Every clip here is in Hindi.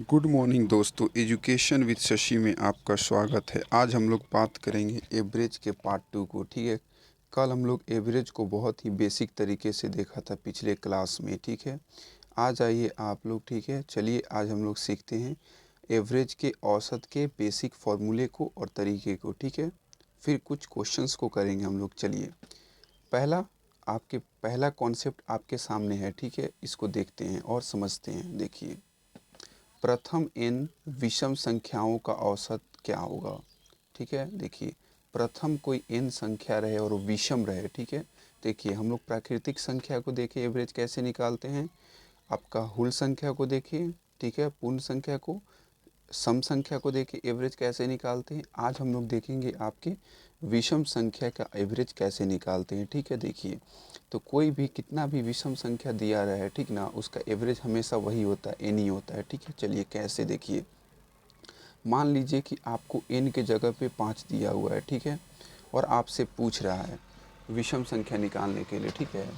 गुड मॉर्निंग दोस्तों, एजुकेशन विद शशि में आपका स्वागत है। आज हम लोग बात करेंगे एवरेज के पार्ट 2 को। ठीक है, कल हम लोग एवरेज को बहुत ही बेसिक तरीके से देखा था पिछले क्लास में। ठीक है, आज आइए आप लोग, ठीक है, चलिए आज हम लोग सीखते हैं एवरेज के औसत के बेसिक फार्मूले को और तरीके को। ठीक है, फिर कुछ क्वेश्चंस को करेंगे हम लोग। चलिए, पहला कॉन्सेप्ट आपके सामने है। ठीक है, इसको देखते हैं और समझते हैं। देखिए, प्रथम n विषम संख्याओं का औसत क्या होगा। ठीक है, देखिए, प्रथम कोई n संख्या रहे और वो विषम रहे। ठीक है, देखिए हम लोग प्राकृतिक संख्या को देखिए एवरेज कैसे निकालते हैं। आपका हुल संख्या को देखिए, ठीक है, पूर्ण संख्या को, सम संख्या को देखिए एवरेज कैसे निकालते हैं। आज हम लोग देखेंगे आपके विषम संख्या का एवरेज कैसे निकालते हैं। ठीक है, देखिए, तो कोई भी कितना भी विषम संख्या दिया रहा है, ठीक ना, उसका एवरेज हमेशा वही होता है, एन ही होता है। ठीक है, चलिए कैसे, देखिए, मान लीजिए कि आपको एन के जगह पे 5 दिया हुआ है। ठीक है, और आपसे पूछ रहा है विषम संख्या निकालने के लिए। ठीक है,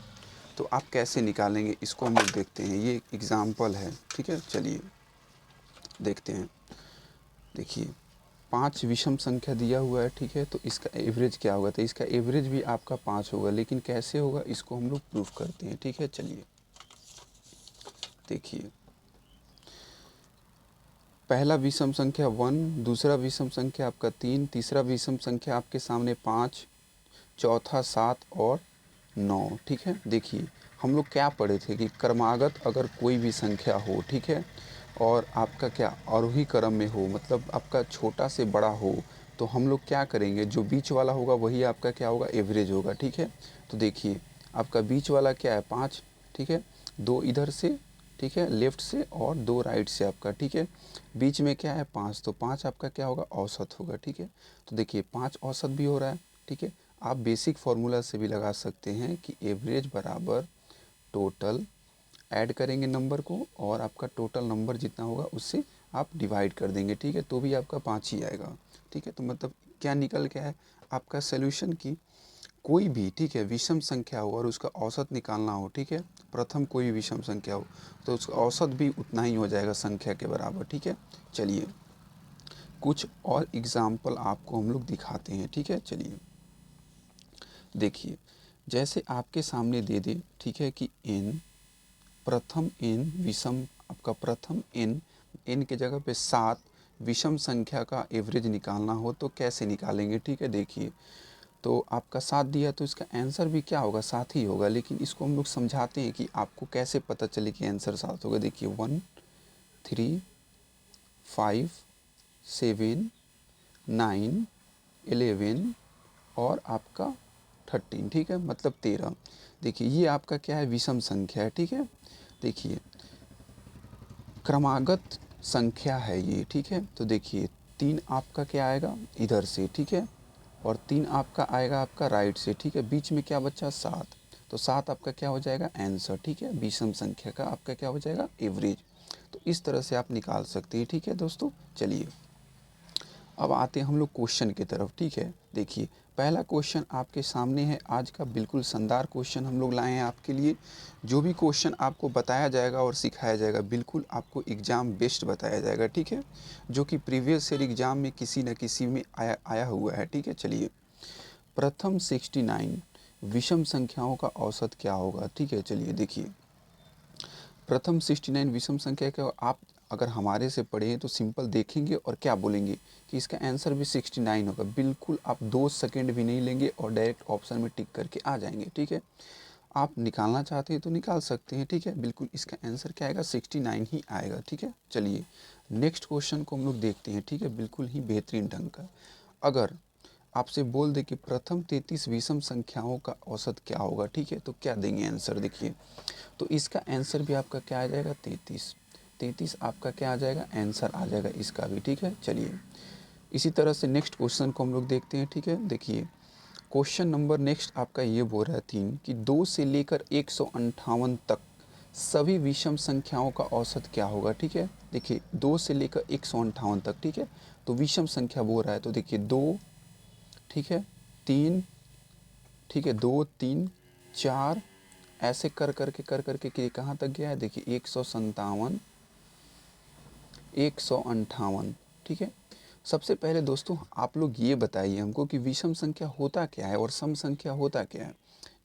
तो आप कैसे निकालेंगे इसको हम लोग देखते हैं। ये एग्जाम्पल है। ठीक है, चलिए देखते हैं। देखिए, 5 विषम संख्या दिया हुआ है। ठीक है, तो इसका एवरेज क्या होगा, तो इसका एवरेज भी आपका 5 होगा, लेकिन कैसे होगा इसको हम लोग प्रूफ करते हैं। ठीक है, चलिए देखिए, पहला विषम संख्या 1, दूसरा विषम संख्या आपका 3, तीसरा विषम संख्या आपके सामने 5, चौथा 7 और 9। ठीक है, देखिए हम लोग क्या पढ़े थे कि क्रमागत अगर कोई भी संख्या हो, ठीक है, और आपका क्या आरोही क्रम में हो, मतलब आपका छोटा से बड़ा हो, तो हम लोग क्या करेंगे, जो बीच वाला होगा वही आपका क्या होगा, एवरेज होगा। ठीक है, तो देखिए आपका बीच वाला क्या है, 5। ठीक है, 2 इधर से, ठीक है, लेफ़्ट से, और 2 राइट से आपका। ठीक है, बीच में क्या है, 5, तो 5 आपका क्या होगा, औसत होगा। ठीक है, तो देखिए 5 औसत भी हो रहा है। ठीक है, आप बेसिक फार्मूला से भी लगा सकते हैं कि एवरेज बराबर टोटल, ऐड करेंगे नंबर को और आपका टोटल नंबर जितना होगा उससे आप डिवाइड कर देंगे। ठीक है, तो भी आपका 5 ही आएगा। ठीक है, तो मतलब क्या निकल के है आपका सोल्यूशन की कोई भी, ठीक है, विषम संख्या हो और उसका औसत निकालना हो। ठीक है, प्रथम कोई विषम संख्या हो तो उसका औसत भी उतना ही हो जाएगा संख्या के बराबर। ठीक है, चलिए कुछ और एग्जाम्पल आपको हम लोग दिखाते हैं। ठीक है, चलिए देखिए, जैसे आपके सामने दे दे, ठीक है, कि n, प्रथम n विषम, आपका प्रथम n के जगह पे 7 विषम संख्या का एवरेज निकालना हो तो कैसे निकालेंगे। ठीक है, देखिए, तो आपका 7 दिया तो इसका आंसर भी क्या होगा, 7 ही होगा, लेकिन इसको हम लोग समझाते हैं कि आपको कैसे पता चले कि आंसर 7 होगा। देखिए 1, 3, 5, 7, 9, 11 और आपका 13। ठीक है, मतलब 13। देखिए ये आपका क्या है, विषम संख्या है। ठीक है, देखिए क्रमागत संख्या है ये। ठीक है, तो देखिए 3 आपका क्या आएगा इधर से, ठीक है, और 3 आपका आएगा आपका राइट से। ठीक है, बीच में क्या बचा, 7, तो 7 आपका क्या हो जाएगा, आंसर। ठीक है, विषम संख्या का आपका क्या हो जाएगा, एवरेज। तो इस तरह से आप निकाल सकते हैं। ठीक है दोस्तों, चलिए अब आते हैं हम लोग क्वेश्चन की तरफ। ठीक है, देखिए पहला क्वेश्चन आपके सामने है, आज का बिल्कुल शानदार क्वेश्चन हम लोग लाए हैं आपके लिए। जो भी क्वेश्चन आपको बताया जाएगा और सिखाया जाएगा बिल्कुल आपको एग्ज़ाम बेस्ड बताया जाएगा। ठीक है, जो कि प्रीवियस ईयर एग्ज़ाम में किसी न किसी में आया हुआ है। ठीक है, चलिए, प्रथम 69 विषम संख्याओं का औसत क्या होगा। ठीक है, चलिए देखिए, प्रथम 69 विषम संख्या का आप अगर हमारे से पढ़े तो सिंपल देखेंगे और क्या बोलेंगे कि इसका आंसर भी 69 होगा। बिल्कुल आप 2 सेकंड भी नहीं लेंगे और डायरेक्ट ऑप्शन में टिक करके आ जाएंगे। ठीक है, आप निकालना चाहते हैं तो निकाल सकते हैं। ठीक है, बिल्कुल इसका आंसर क्या आएगा, 69 ही आएगा। ठीक है, चलिए नेक्स्ट क्वेश्चन को हम लोग देखते हैं। ठीक है, बिल्कुल ही बेहतरीन ढंग का, अगर आपसे बोल दे कि प्रथम 33 विषम संख्याओं का औसत क्या होगा। ठीक है, तो क्या देंगे आंसर, देखिए, तो इसका आंसर भी आपका क्या आ जाएगा, 33 आपका क्या आ जाएगा, आंसर आ जाएगा इसका भी। ठीक है, चलिए इसी तरह से नेक्स्ट क्वेश्चन को हम लोग देखते हैं। ठीक है, देखिए क्वेश्चन नंबर नेक्स्ट आपका ये बोल रहा है 3 कि 2 से लेकर 158 तक सभी विषम संख्याओं का औसत क्या होगा। ठीक है, देखिए 2 से लेकर 158 तक, ठीक है, तो विषम संख्या बोल रहा है, तो देखिए 2, ठीक है, 3, ठीक है, 2, 3, 4, ऐसे कर करके कि कहाँ तक गया है, देखिए 157, 158, ठीक है। सबसे पहले दोस्तों आप लोग ये बताइए हमको कि विषम संख्या होता क्या है और सम संख्या होता क्या है।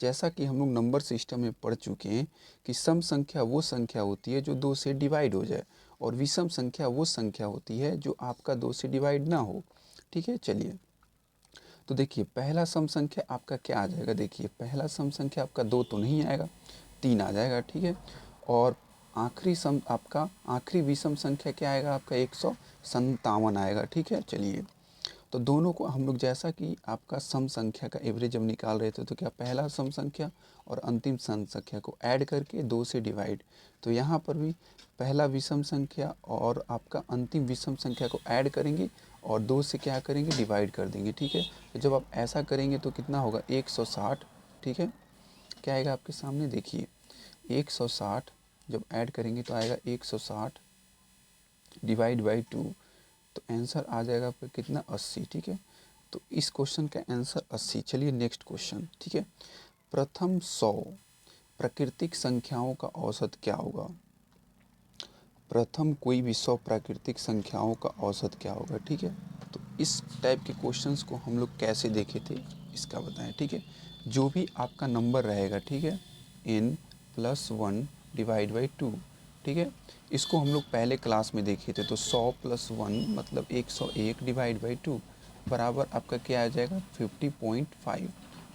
जैसा कि हम लोग नंबर सिस्टम में पढ़ चुके हैं कि सम संख्या वो संख्या होती है जो 2 से डिवाइड हो जाए और विषम संख्या वो संख्या होती है जो आपका 2 से डिवाइड ना हो, ठीक है। चलिए तो देखिए पहला सम संख्या आपका क्या आ जाएगा, देखिए पहला सम संख्या आपका 2 तो नहीं आएगा, 3 आ जाएगा, ठीक है। और आखिरी सम आपका आखिरी विषम संख्या क्या आएगा आपका 157 आएगा, ठीक है। चलिए तो दोनों को हम लोग जैसा कि आपका सम संख्या का एवरेज जब निकाल रहे थे तो क्या पहला सम संख्या और अंतिम सम संख्या को ऐड करके 2 से डिवाइड, तो यहाँ पर भी पहला विषम संख्या और आपका अंतिम विषम संख्या को ऐड करेंगे और 2 से क्या करेंगे डिवाइड कर देंगे, ठीक है। तो जब आप ऐसा करेंगे तो कितना होगा 160, ठीक है। क्या आएगा आपके सामने देखिए 160 जब ऐड करेंगे तो आएगा 160 डिवाइड बाई 2, तो आंसर आ जाएगा आपका कितना 80, ठीक है। तो इस क्वेश्चन का आंसर 80। चलिए नेक्स्ट क्वेश्चन, ठीक है। प्रथम 100 प्राकृतिक संख्याओं का औसत क्या होगा। प्रथम कोई भी 100 प्राकृतिक संख्याओं का औसत क्या होगा, ठीक है। तो इस टाइप के क्वेश्चंस को हम लोग कैसे देखे थे इसका बताएं, ठीक है। जो भी आपका नंबर रहेगा, ठीक है, n+1 डिवाइड बाई 2, ठीक है। इसको हम लोग पहले क्लास में देखे थे। तो 100 + 1 मतलब 101 डिवाइड बाई 2 बराबर आपका क्या आ जाएगा 50.5,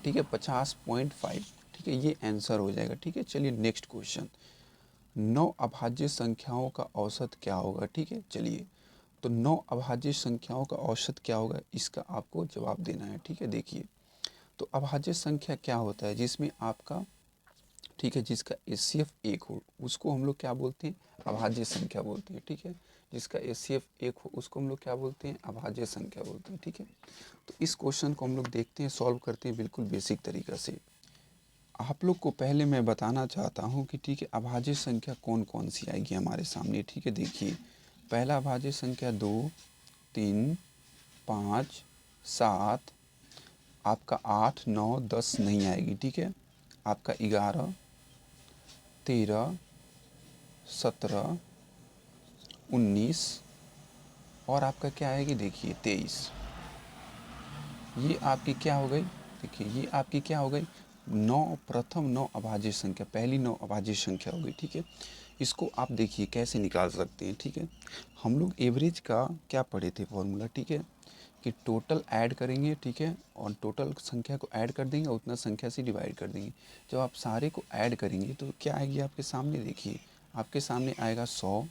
ठीक है, 50.5, ठीक है। ये आंसर हो जाएगा, ठीक है। चलिए नेक्स्ट क्वेश्चन, 9 अभाज्य संख्याओं का औसत क्या होगा, ठीक है। चलिए तो 9 अभाज्य संख्याओं का औसत क्या होगा इसका आपको जवाब देना है, ठीक है। देखिए तो अभाज्य संख्या क्या होता है जिसमें आपका, ठीक है, जिसका HCF 1 हो उसको हम लोग क्या बोलते हैं अभाज्य संख्या बोलते हैं, ठीक है। जिसका HCF 1 हो उसको हम लोग क्या बोलते हैं अभाज्य संख्या बोलते हैं, ठीक है। तो इस क्वेश्चन को हम लोग देखते हैं, सॉल्व करते हैं बिल्कुल बेसिक तरीक़ा से। आप लोग को पहले मैं बताना चाहता हूँ कि ठीक है अभाज्य संख्या कौन कौन सी आएगी हमारे सामने, ठीक है। देखिए पहला अभाज्य संख्या 2, 3, 5, 7, आपका 8, 9, 10 नहीं आएगी, ठीक है। आपका 11, 13, 17, 19 और आपका क्या आएगी देखिए 23। ये आपकी क्या हो गई, देखिए ये आपकी क्या हो गई 9, प्रथम 9 अभाज्य संख्या, पहली 9 अभाज्य संख्या हो गई, ठीक है। इसको आप देखिए कैसे निकाल सकते हैं, ठीक है। हम लोग एवरेज का क्या पढ़े थे फॉर्मूला, ठीक है, कि टोटल ऐड करेंगे, ठीक है, और टोटल संख्या को ऐड कर देंगे उतना संख्या से डिवाइड कर देंगे। जब आप सारे को ऐड करेंगे तो क्या आएगी आपके सामने, देखिए आपके सामने आएगा 100,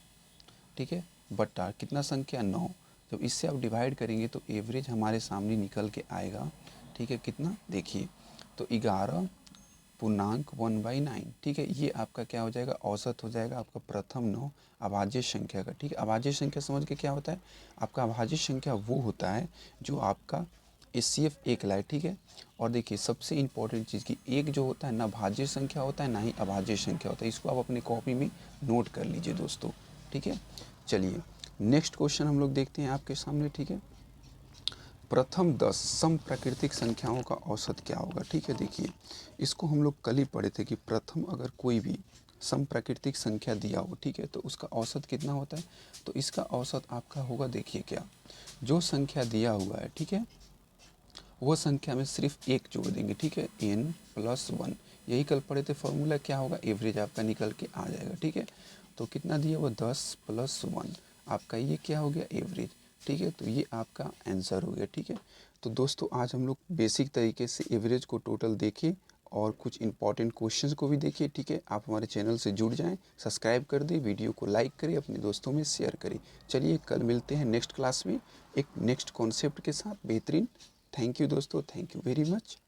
ठीक है, बटा कितना संख्या 9। जब इससे आप डिवाइड करेंगे तो एवरेज हमारे सामने निकल के आएगा, ठीक है, कितना देखिए तो 11.1/9, ठीक है। ये आपका क्या हो जाएगा औसत हो जाएगा आपका प्रथम 9 अभाज्य संख्या का, ठीक है। अभाज्य संख्या समझ के क्या होता है आपका अभाज्य संख्या वो होता है जो आपका HCF 1 लाए, ठीक है। और देखिए सबसे इम्पोर्टेंट चीज़ की एक जो होता है ना भाज्य संख्या होता है ना ही अभाज्य संख्या होता है, इसको आप अपनी कॉपी में नोट कर लीजिए दोस्तों, ठीक है। चलिए नेक्स्ट क्वेश्चन हम लोग देखते हैं आपके सामने, ठीक है। प्रथम 10 सम प्राकृतिक संख्याओं का औसत क्या होगा, ठीक है। देखिए इसको हम लोग कल ही पढ़े थे कि प्रथम अगर कोई भी सम प्राकृतिक संख्या दिया हो, ठीक है, तो उसका औसत कितना होता है। तो इसका औसत आपका होगा, देखिए क्या जो संख्या दिया हुआ है, ठीक है, वो संख्या में सिर्फ एक जोड़ देंगे, ठीक है, n+1। यही कल पढ़े थे फॉर्मूला क्या होगा एवरेज आपका निकल के आ जाएगा, ठीक है। तो कितना दिया वो 10 + 1 आपका ये क्या हो गया एवरेज, ठीक है। तो ये आपका आंसर हो गया, ठीक है। तो दोस्तों आज हम लोग बेसिक तरीके से एवरेज को टोटल देखे और कुछ इंपॉर्टेंट क्वेश्चंस को भी देखिए, ठीक है। आप हमारे चैनल से जुड़ जाएं, सब्सक्राइब कर दें, वीडियो को लाइक करें, अपने दोस्तों में शेयर करें। चलिए कल मिलते हैं नेक्स्ट क्लास में एक नेक्स्ट कॉन्सेप्ट के साथ बेहतरीन। थैंक यू दोस्तों, थैंक यू वेरी मच।